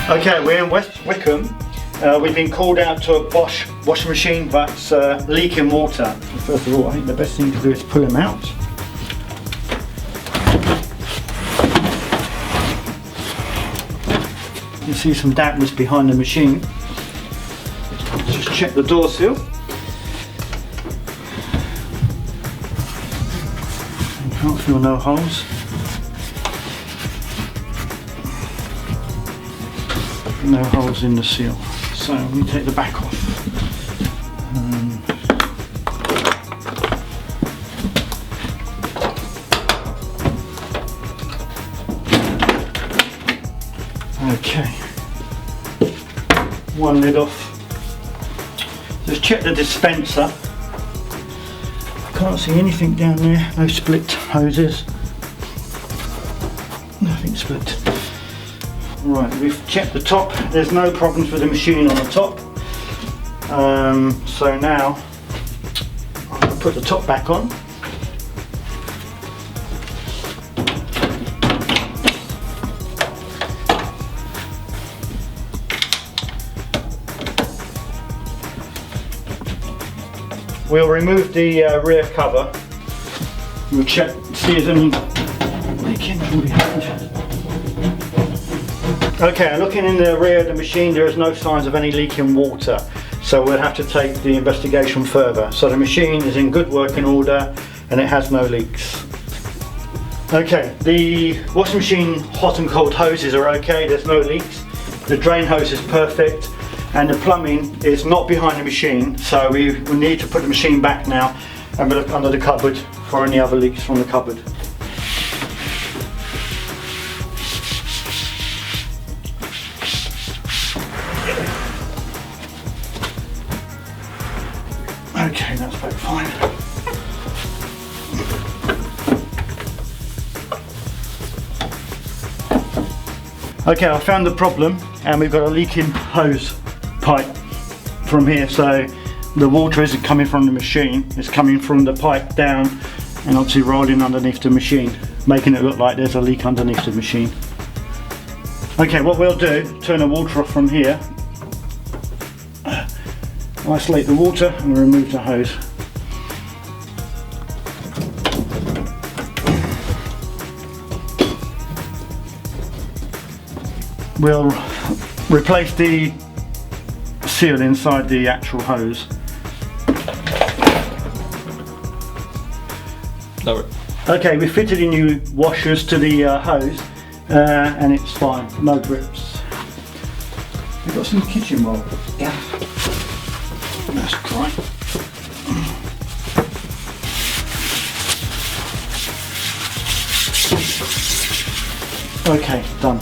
Okay, we're in West Wickham. We've been called out to a Bosch washing machine that's leaking water. So first of all, I think the best thing to do is pull them out. You see some dampness behind the machine. Let's just check the door seal. You can't feel no holes. No holes in the seal. So we take the back off. Okay. One lid off. Just check the dispenser. I can't see anything down there. No split hoses. Nothing split. Right, we've checked the top. There's no problems with the machine on the top. So now I'm going to put the top back on. We'll remove the rear cover. We'll check, see if there's any leaking from behind. Okay, looking in the rear of the machine, there is no signs of any leaking water, so we'll have to take the investigation further. So the machine is in good working order and it has no leaks. Okay, the washing machine hot and cold hoses are okay, there's no leaks. The drain hose is perfect and the plumbing is not behind the machine, so we need to put the machine back now and look under the cupboard for any other leaks from the cupboard. Okay, that's back fine. Okay, I found the problem and we've got a leaking hose pipe from here, so the water isn't coming from the machine, it's coming from the pipe down and obviously rolling underneath the machine, making it look like there's a leak underneath the machine. Okay, what we'll do, turn the water off from here, isolate the water and remove the hose. We'll replace the seal inside the actual hose. Lower it. Okay, we fitted in new washers to the hose and it's fine, no drips. We've got some kitchen roll. Yeah. That's dry. Okay, done.